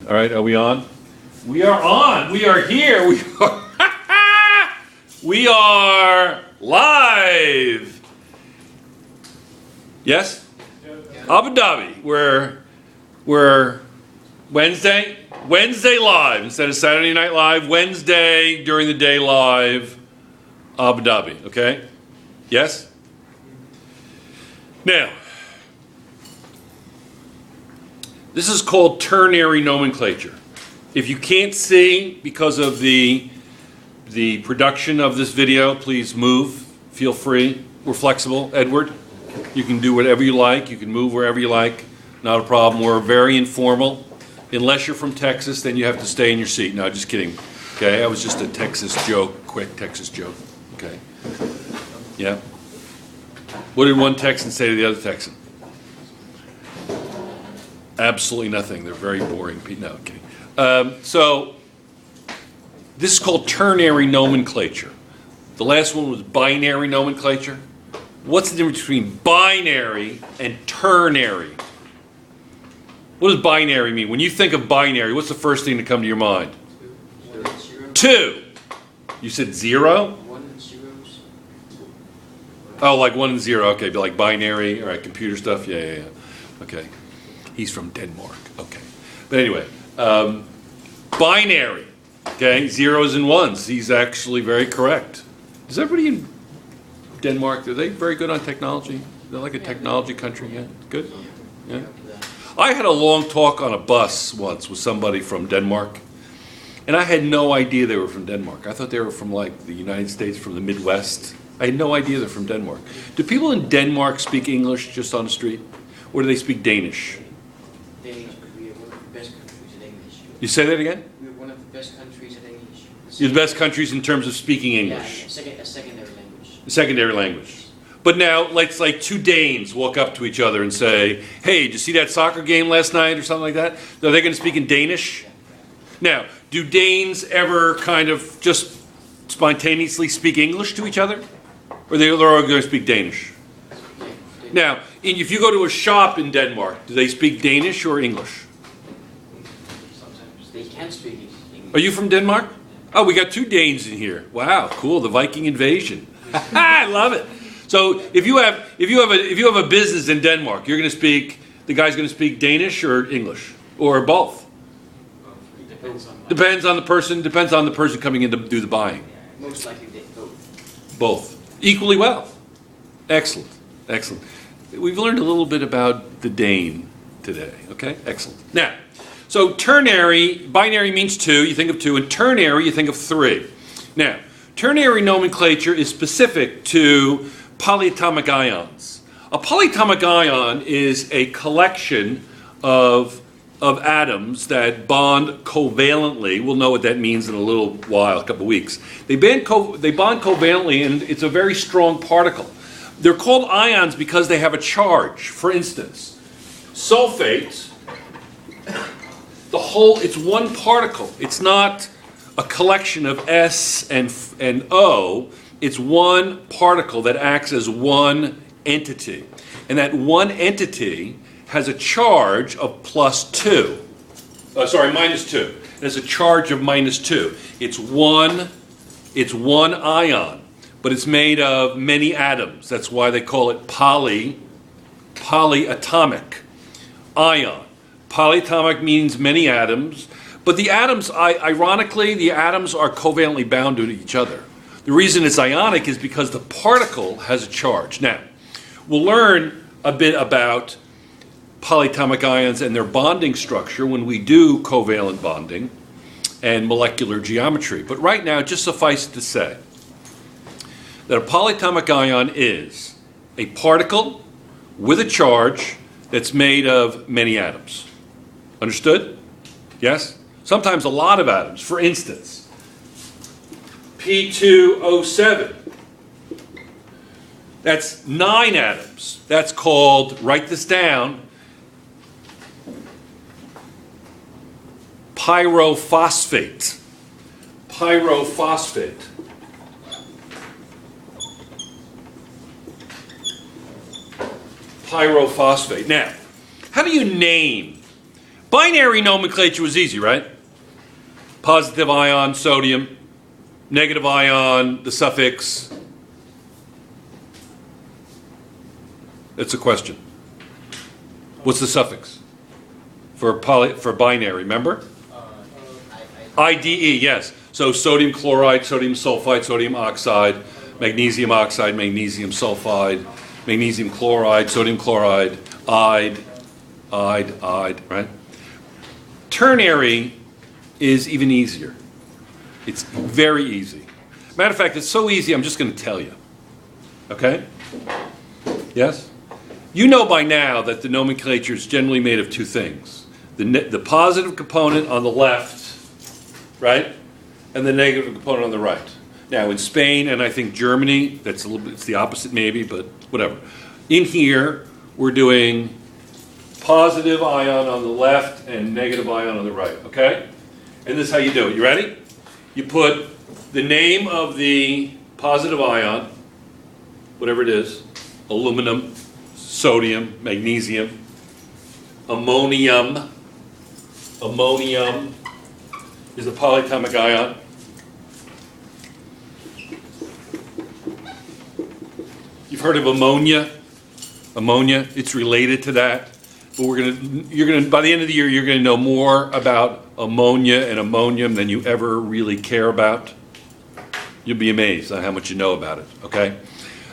All right, are we on? We are on. We are here. We are live. Yes? Abu Dhabi. We're Wednesday live instead of Saturday Night Live. Wednesday during the day live. Abu Dhabi. Okay? Yes? Now, this is called ternary nomenclature. If you can't see because of the production of this video, please move. Feel free. We're flexible. Edward, you can do whatever you like. You can move wherever you like. Not a problem. We're very informal. Unless you're from Texas, then you have to stay in your seat. No, just kidding. Okay, that was just a Texas joke. Quick Texas joke. Okay. Yeah. What did one Texan say to the other Texan? Absolutely nothing. They're very boring people. No, okay. So this is called ternary nomenclature. The last one was binary nomenclature. What's the difference between binary and ternary? What does binary mean? When you think of binary, what's the first thing to come to your mind? Two. You said zero? Oh, like 1 and 0. Okay, but like binary, all right, computer stuff. Yeah. Okay. He's from Denmark. Okay. But anyway, binary. Okay, zeros and ones. He's actually very correct. Is everybody in Denmark, are they very good on technology? They're like a technology country, yeah? Good? Yeah. I had a long talk on a bus once with somebody from Denmark, and I had no idea they were from Denmark. I thought they were from like the United States, from the Midwest. I had no idea they're from Denmark. Do people in Denmark speak English just on the street? Or do they speak Danish? Danish, but we are one of the best countries in English. You say that again? We are one of the best countries in English. You're the best countries in terms of speaking English? Yeah, a secondary language. A secondary language. But now, let's like two Danes walk up to each other and say, hey, did you see that soccer game last night or something like that? Are they going to speak in Danish? Now, do Danes ever kind of just spontaneously speak English to each other? Or they're all going to speak Danish? Now, if you go to a shop in Denmark, do they speak Danish or English? Sometimes they can speak English. Are you from Denmark? Oh, we got two Danes in here. Wow, cool, the Viking invasion. I love it. So if you have a business in Denmark, you're going to speak, the guy's going to speak Danish or English or both? Depends on the person coming in to do the buying. Most likely they both. Both. Equally well. Excellent. We've learned a little bit about the Dane today. Okay? Excellent. Now, so ternary, binary means two, you think of two, and ternary, you think of three. Now, ternary nomenclature is specific to polyatomic ions. A polyatomic ion is a collection of atoms that bond covalently. We'll know what that means in a little while, a couple of weeks. They bond covalently, and it's a very strong particle. They're called ions because they have a charge. For instance, sulfate, it's one particle. It's not a collection of S and O. It's one particle that acts as one entity. And that one entity has a charge of -2. It has a charge of -2. It's one ion, but it's made of many atoms. That's why they call it polyatomic ion. Polyatomic means many atoms, but the atoms, ironically, the atoms are covalently bound to each other. The reason it's ionic is because the particle has a charge. Now, we'll learn a bit about polyatomic ions and their bonding structure when we do covalent bonding and molecular geometry. But right now, just suffice it to say that a polyatomic ion is a particle with a charge that's made of many atoms. Understood? Yes? Sometimes a lot of atoms. For instance, P2O7. That's 9 atoms. That's called, write this down, pyrophosphate. Pyrophosphate. Pyrophosphate. Now, how do you name Binary nomenclature was easy, right? Positive ion, sodium, negative ion, the suffix. That's a question. What's the suffix for binary, remember? IDE, yes. So sodium chloride, sodium sulfide, sodium oxide, magnesium sulfide, magnesium chloride, sodium chloride, ide, right? Ternary is even easier. It's very easy. Matter of fact, it's so easy, I'm just going to tell you. Okay? Yes? You know by now that the nomenclature is generally made of two things. The positive component on the left, right? And the negative component on the right. Now in Spain and I think Germany, that's a little bit, it's the opposite maybe, but whatever. In here, we're doing positive ion on the left and negative ion on the right, okay? And this is how you do it. You ready? You put the name of the positive ion, whatever it is, aluminum, sodium, magnesium, ammonium. Ammonium is a polyatomic ion. You've heard of ammonia? Ammonia, it's related to that. But you're gonna by the end of the year you're gonna know more about ammonia and ammonium than you ever really care about. You'll be amazed at how much you know about it, okay?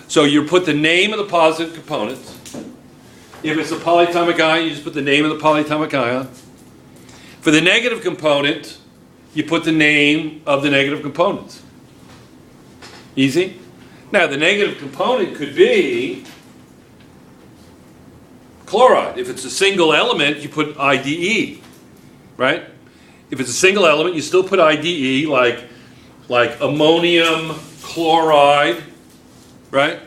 So you put the name of the positive component. If it's a polyatomic ion, you just put the name of the polyatomic ion. For the negative component, you put the name of the negative component. Easy? Now the negative component could be chloride. If it's a single element, you put IDE, right? If it's a single element, you still put IDE, like ammonium chloride, right?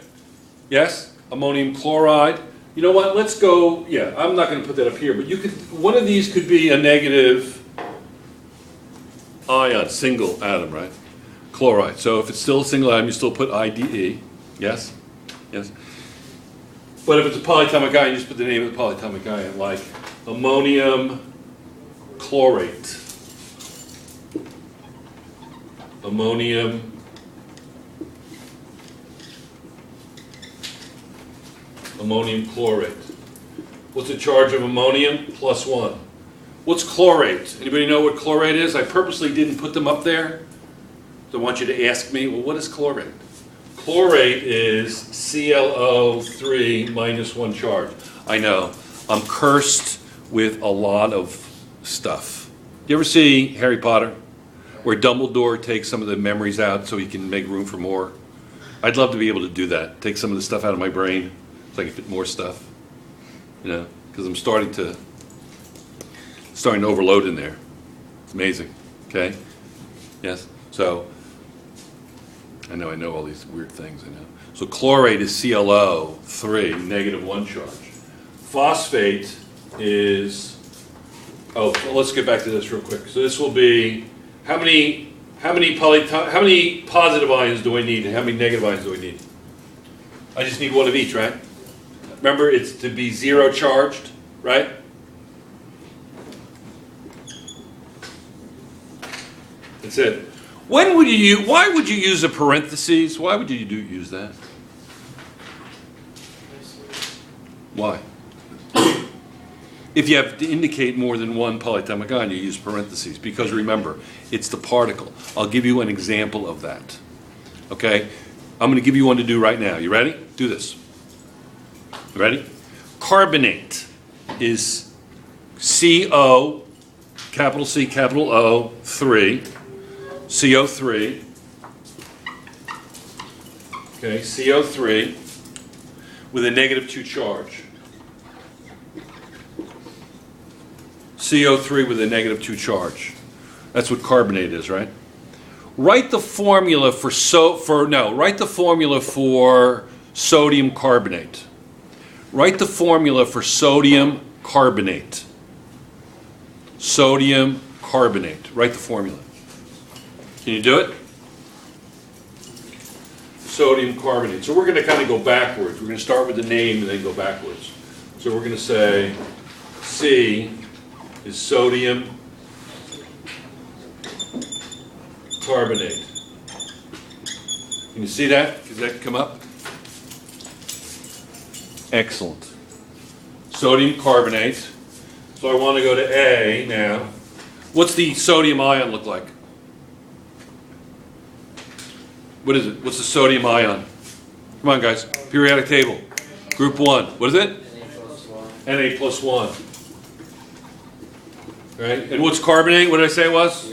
Yes, ammonium chloride. You know what? Let's go. Yeah, I'm not going to put that up here, but you could. One of these could be a negative ion, single atom, right? Chloride. So if it's still a single atom, you still put IDE. Yes, yes. But if it's a polyatomic ion, you just put the name of the polyatomic ion, like ammonium chlorate. Ammonium chlorate. What's the charge of ammonium? +1. What's chlorate? Anybody know what chlorate is? I purposely didn't put them up there. So I want you to ask me, well, what is chlorate? Chlorate is ClO3 -1 charge. I know. I'm cursed with a lot of stuff. You ever see Harry Potter? Where Dumbledore takes some of the memories out so he can make room for more? I'd love to be able to do that. Take some of the stuff out of my brain so I can fit more stuff. You know, because I'm starting to overload in there. It's amazing. Okay? Yes? So, I know all these weird things, I know. So chlorate is ClO3, -1 charge. Phosphate is, well, let's get back to this real quick. So this will be, how many positive ions do I need and how many negative ions do I need? I just need one of each, right? Remember, it's to be 0 charged, right? That's it. Why would you use a parentheses? Why would you use that? Why? If you have to indicate more than one polyatomic ion, you use parentheses. Because remember, it's the particle. I'll give you an example of that. Okay? I'm going to give you one to do right now. You ready? Do this. You ready? Carbonate is CO, capital C, capital O, 3. CO3. Okay, CO3 with a -2 charge. CO3 with a -2 charge. That's what carbonate is, right? Write the formula for sodium carbonate. Write the formula for sodium carbonate. Sodium carbonate. Write the formula. Can you do it? Sodium carbonate. So we're going to kind of go backwards. We're going to start with the name and then go backwards. So we're going to say is sodium carbonate. Can you see that? Does that come up? Excellent. Sodium carbonate. So I want to go to A now. What's the sodium ion look like? What is it? What's the sodium ion? Come on, guys. Periodic table. Group 1. What is it? Na plus 1. Right? And what's carbonate? What did I say it was?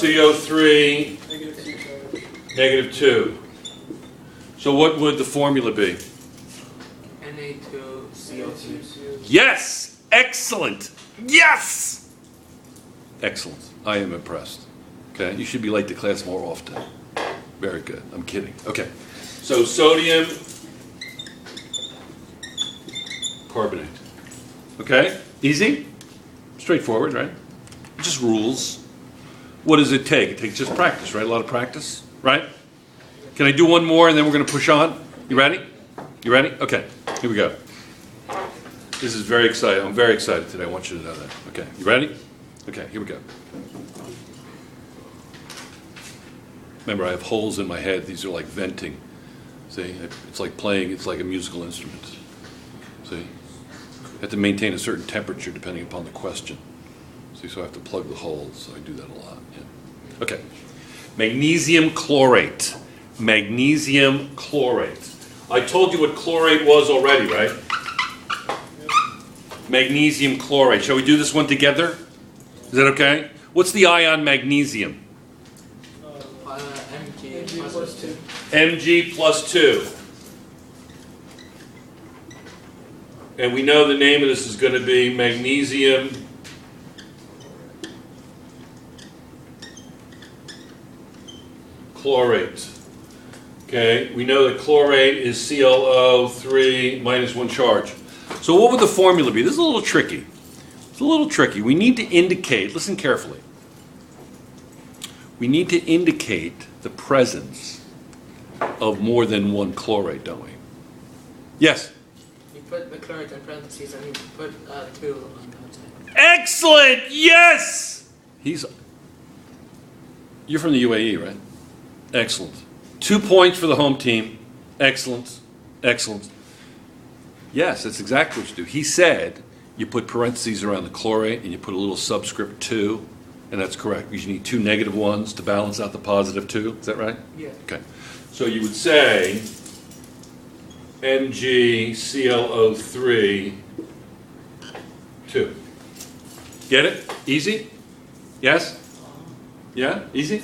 CO3, -2. So what would the formula be? Na2CO2. Yes! Excellent! Yes! Excellent. I am impressed. Okay, you should be late to class more often. Very good. I'm kidding. Okay, so sodium carbonate. Okay, easy? Straightforward, right? Just rules. What does it take? It takes just practice, right? A lot of practice, right? Can I do one more and then we're going to push on? You ready? You ready? Okay, here we go. This is very exciting. I'm very excited today. I want you to know that. Okay, you ready? Okay, here we go. Remember, I have holes in my head. These are like venting. See, it's like playing, it's like a musical instrument. See? You have to maintain a certain temperature depending upon the question. See, so I have to plug the holes, so I do that a lot. Yeah. Okay. Magnesium chlorate. Magnesium chlorate. I told you what chlorate was already, right? Magnesium chlorate. Shall we do this one together? Is that okay? What's the ion magnesium? Mg plus 2. Mg plus 2. And we know the name of this is going to be magnesium chlorate. Okay, we know that chlorate is ClO3 minus 1 charge. So what would the formula be? This is a little tricky. It's a little tricky. We need to indicate, listen carefully. We need to indicate the presence of more than one chlorate, don't we? Yes? You put the chlorate in parentheses and you put 2 on the outside. Excellent! Yes! You're from the UAE, right? Excellent. 2 points for the home team. Excellent. Excellent. Yes, that's exactly what you do. He said you put parentheses around the chlorate and you put a little subscript 2, and that's correct because you need 2 negative ones to balance out the positive 2. Is that right? Yeah. Okay. So you would say MgClO3 2. Get it? Easy? Yes? Yeah? Easy?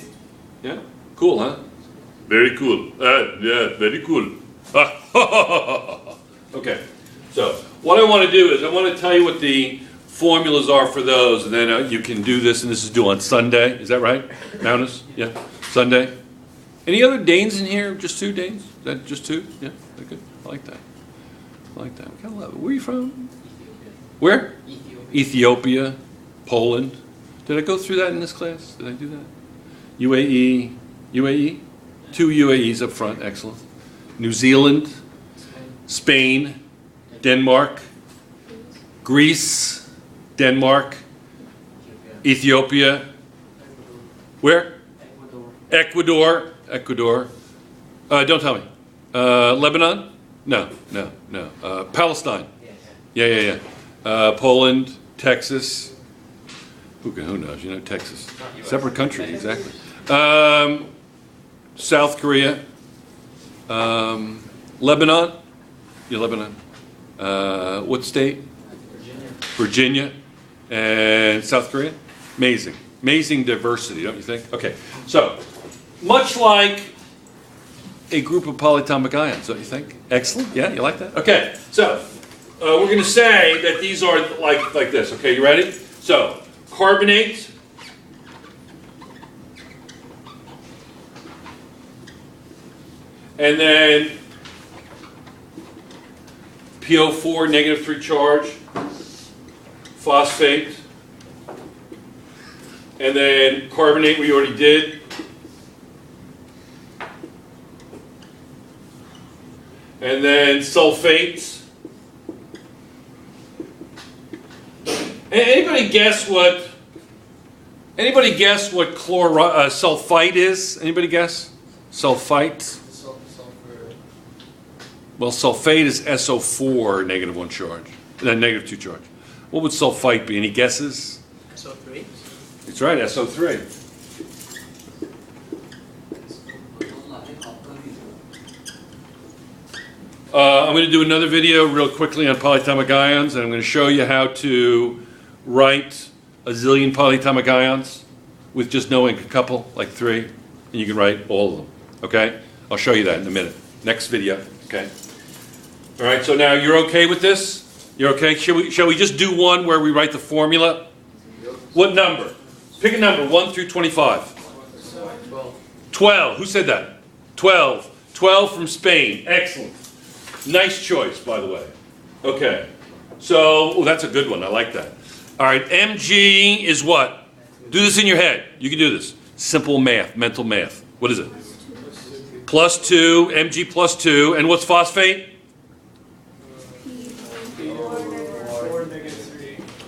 Yeah? Cool, huh? Very cool. Yeah, very cool. Okay. So what I want to do is I want to tell you what the formulas are for those, and then you can do this, and this is due on Sunday. Is that right, Magnus? Yeah? Sunday? Any other Danes in here? Just 2 Danes? Is that just 2? Yeah? That's good. I like that. I like that. I kind of love it. Where are you from? Where? Ethiopia. Poland. Did I go through that in this class? Did I do that? UAE. UAE? 2 UAEs up front. Excellent. New Zealand. Spain. Denmark. Greece. Denmark. Ethiopia. Where? Ecuador. Ecuador. Don't tell me. Lebanon? No. Palestine. Yeah. Poland. Texas. Who knows? You know, Texas. Separate country, exactly. South Korea. Lebanon? Yeah, Lebanon. What state? Virginia. And South Korea? Amazing. Amazing diversity, don't you think? Okay, so, much like a group of polyatomic ions, don't you think? Excellent, yeah, you like that? Okay, so, we're going to say that these are like this, okay, you ready? So, carbonate, and then PO4, -3 charge, phosphate, and then carbonate we already did, and then sulfates, Anybody guess what? Anybody guess what sulfite is? Anybody guess? Sulfite. Sulfur. Well, sulfate is SO4, -1 charge, -2 charge. What would sulfite be? Any guesses? SO3. It's right, SO3. I'm going to do another video real quickly on polyatomic ions, and I'm going to show you how to write a zillion polyatomic ions with just knowing a couple, like 3, and you can write all of them, okay? I'll show you that in a minute. Next video, okay? All right, so now you're okay with this? You're okay? Shall we just do one where we write the formula? What number? Pick a number, 1 through 25. 12. 12, who said that? 12. 12 from Spain, excellent. Nice choice, by the way. Okay, so, that's a good one, I like that. All right, Mg is what? Do this in your head, you can do this. Simple math, mental math. What is it? +2, Mg +2, and what's phosphate?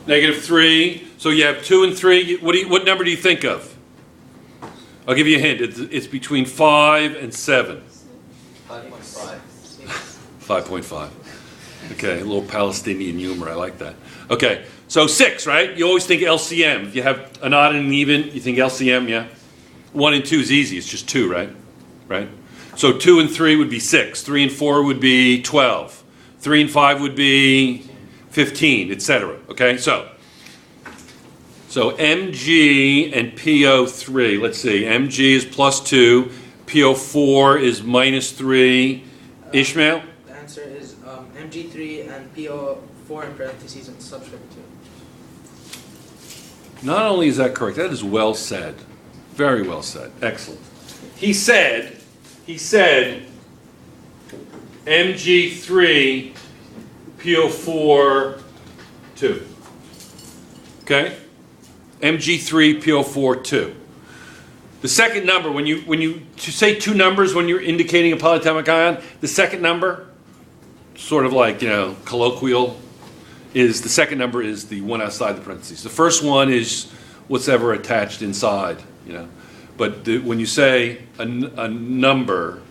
-3. So you have 2 and 3. What number do you think of? I'll give you a hint. It's between 5 and 7. 5.5. 5.5. Okay, a little Palestinian humor. I like that. Okay, so 6, right? You always think LCM. If you have an odd and an even, you think LCM, yeah? 1 and 2 is easy. It's just 2, right? Right? So 2 and 3 would be 6. 3 and 4 would be 12. 3 and 5 would be 15, etc. Okay, so Mg and PO3, let's see, Mg is +2, PO4 is -3. Ishmael? The answer is Mg3 and PO4 in parentheses and subscript 2. Not only is that correct, that is well said. Very well said. Excellent. He said Mg3, PO4, 2. Okay? Mg3, PO4, 2. The second number, when you say two numbers when you're indicating a polyatomic ion, the second number, sort of like, colloquial, is the second number is the one outside the parentheses. The first one is what's ever attached inside, But when you say a number,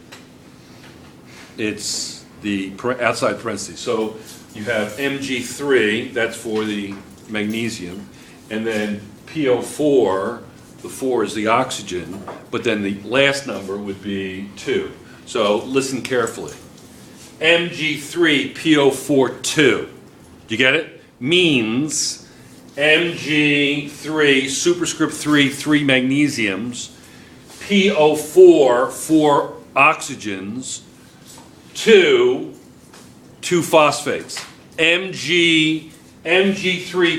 it's the outside parentheses. So you have Mg3, that's for the magnesium, and then PO4, the 4 is the oxygen, but then the last number would be 2. So listen carefully. Mg3, PO4, 2. Do you get it? Means Mg3, superscript 3, 3 magnesiums, PO4, 4 oxygens, 2 phosphates. Mg3,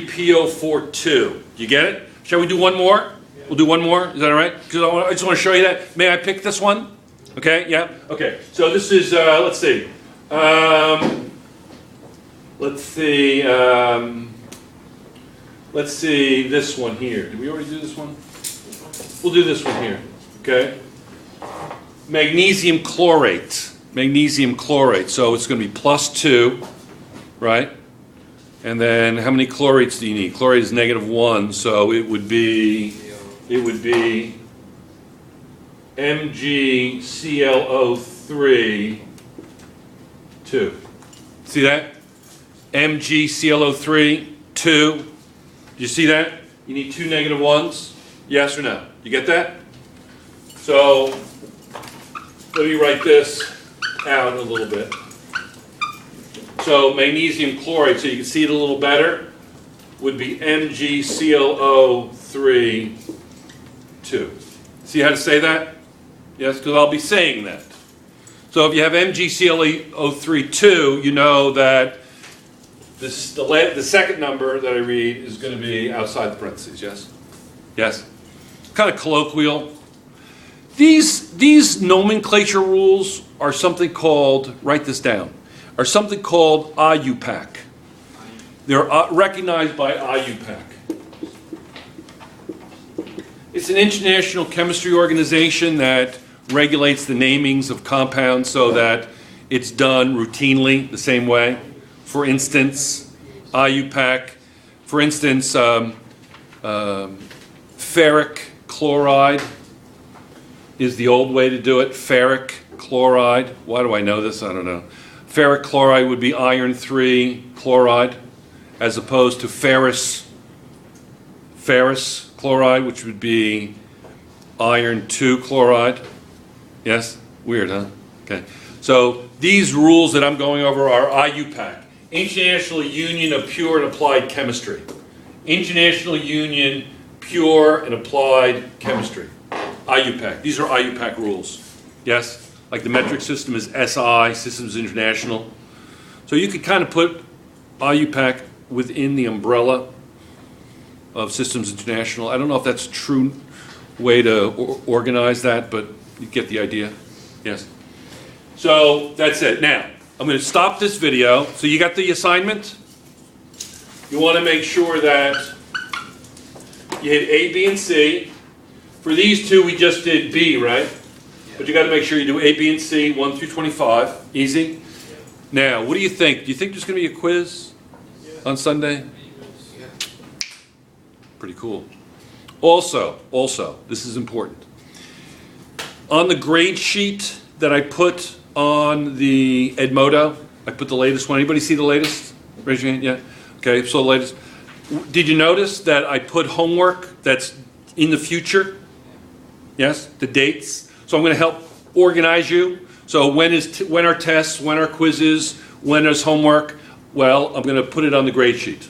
PO4, 2. Do you get it? Shall we do one more? We'll do one more. Is that all right? Because I just want to show you that. May I pick this one? Okay, yeah? Okay. So this is, let's see. Let's see this one here. Did we already do this one? We'll do this one here. Okay? Magnesium chlorate. Magnesium chlorate. So it's going to be +2, right? And then how many chlorates do you need? Chlorate is -1, so it would be MgClO3, 2. See that? MgClO3, 2. Do you see that? You need 2 -1s? Yes or no? You get that? So let me write this out a little bit. So magnesium chlorate, so you can see it a little better, would be MgClO3, 2. See how to say that? Yes, because I'll be saying that. So if you have MgClO3, 2, you know that the second number that I read is going to be outside the parentheses, yes? Yes? Kind of colloquial. These nomenclature rules are something called, write this down, are something called IUPAC. They're recognized by IUPAC. It's an international chemistry organization that regulates the namings of compounds so that it's done routinely the same way. For instance, IUPAC For instance, ferric chloride is the old way to do it. Ferric chloride. Why do I know this? I don't know. Ferric chloride would be iron 3 chloride, as opposed to ferrous chloride, which would be iron 2 chloride. Yes? Weird, huh? Okay. So these rules that I'm going over are IUPAC, International Union of Pure and Applied Chemistry. International Union Pure and Applied Chemistry. IUPAC. These are IUPAC rules. Yes? Like the metric system is SI, Systems International. So you could kind of put IUPAC within the umbrella of Systems International. I don't know if that's a true way to organize that, but you get the idea. Yes. So that's it. Now, I'm going to stop this video. So you got the assignment? You want to make sure that you hit A, B, and C. For these two, we just did B, right? But you got to make sure you do A, B, and C, 1 through 25. Easy? Now, what do you think? Do you think there's going to be a quiz on Sunday? Pretty cool. Also, this is important. On the grade sheet that I put on the Edmodo, I put the latest one. Anybody see the latest? Raise your hand. Yeah. Okay, so the latest. Did you notice that I put homework that's in the future? Yes, the dates. So I'm going to help organize you. So when are tests, when are quizzes, when is homework? Well, I'm going to put it on the grade sheet.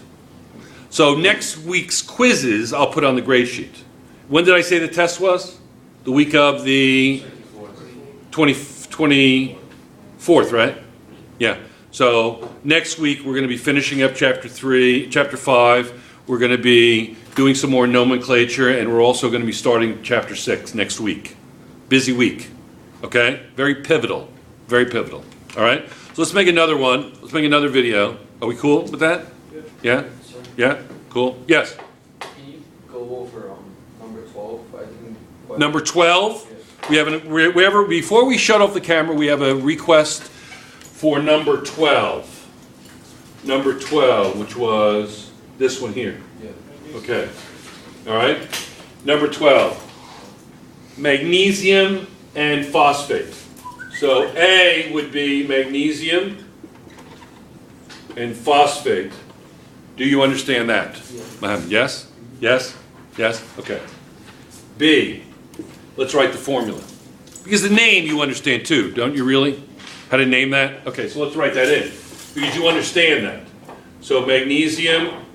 So next week's quizzes, I'll put on the grade sheet. When did I say the test was? The week of the 24th, right? Yeah. So next week we're going to be finishing up chapter 5. We're going to be doing some more nomenclature, and we're also going to be starting chapter 6 next week. Busy week. Okay? Very pivotal. Very pivotal. All right? So let's make another one. Let's make another video. Are we cool with that? Yeah? Yeah? Cool? Yes? Can you go over number 12? I think. Number 12? Yes. We have before we shut off the camera, we have a request for number 12. Number 12, which was this one here. Yeah. Okay. All right? Number 12. Magnesium and phosphate. So A would be magnesium and phosphate. Do you understand that? Yes? Yes? Yes? Okay. B. Let's write the formula. Because the name you understand too, don't you really? How to name that? Okay, so let's write that in. Because you understand that. So magnesium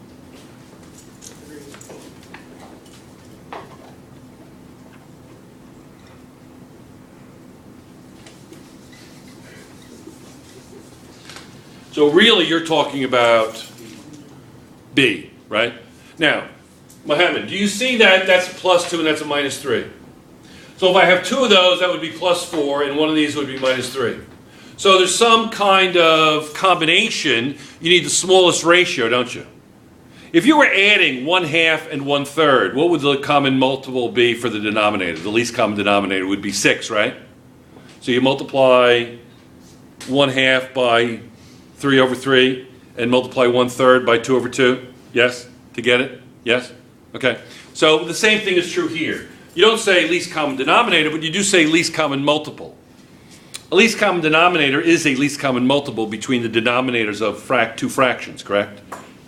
So really you're talking about B, right? Now, Mohammed, do you see that that's a plus 2 and that's a minus 3? So if I have two of those, that would be plus 4, and one of these would be minus 3. So there's some kind of combination. You need the smallest ratio, don't you? If you were adding 1/2 and 1/3, what would the common multiple be for the denominator? The least common denominator would be 6, right? So you multiply 1/2 by 3 over 3, and multiply 1/3 by 2 over 2. Yes? To get it? Yes? Okay. So the same thing is true here. You don't say least common denominator, but you do say least common multiple. A least common denominator is a least common multiple between the denominators of two fractions, correct?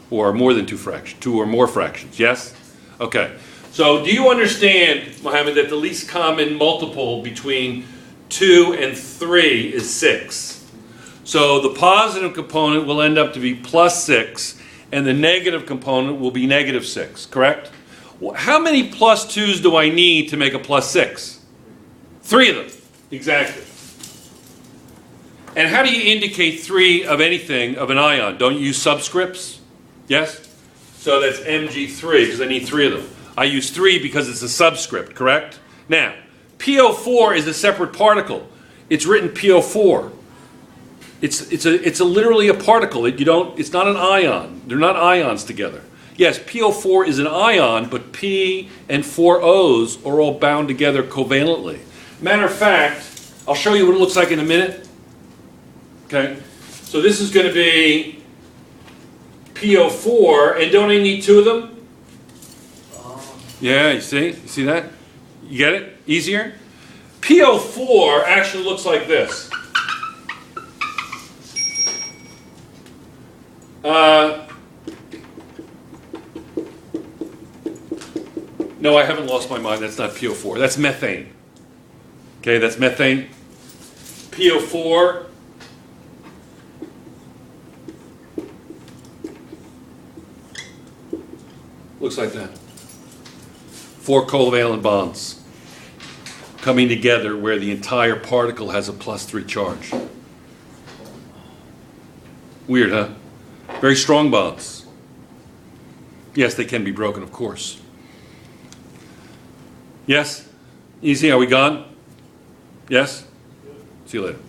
Or more than two fractions, 2 or more fractions. Yes? Okay. So do you understand, Mohammed, that the least common multiple between 2 and 3 is 6? So the positive component will end up to be plus 6, and the negative component will be negative 6, correct? How many plus 2s do I need to make a plus 6? 3 of them, exactly. And how do you indicate 3 of anything, of an ion? Don't you use subscripts? Yes? So that's Mg3, because I need 3 of them. I use 3 because it's a subscript, correct? Now, PO4 is a separate particle. It's written PO4. It's literally a particle. It's not an ion. They're not ions together. Yes, PO4 is an ion, but P and 4 O's are all bound together covalently. Matter of fact, I'll show you what it looks like in a minute. Okay, so this is going to be PO4, and don't I need two of them? Oh, Yeah, you see? You see that? You get it? Easier? PO4 actually looks like this. No, I haven't lost my mind. That's not PO4. That's methane. Okay, that's methane. PO4. Looks like that. 4 covalent bonds coming together where the entire particle has a +3 charge. Weird, huh? Very strong bonds. Yes, they can be broken, of course. Yes? Easy? Are we gone? Yes? See you later.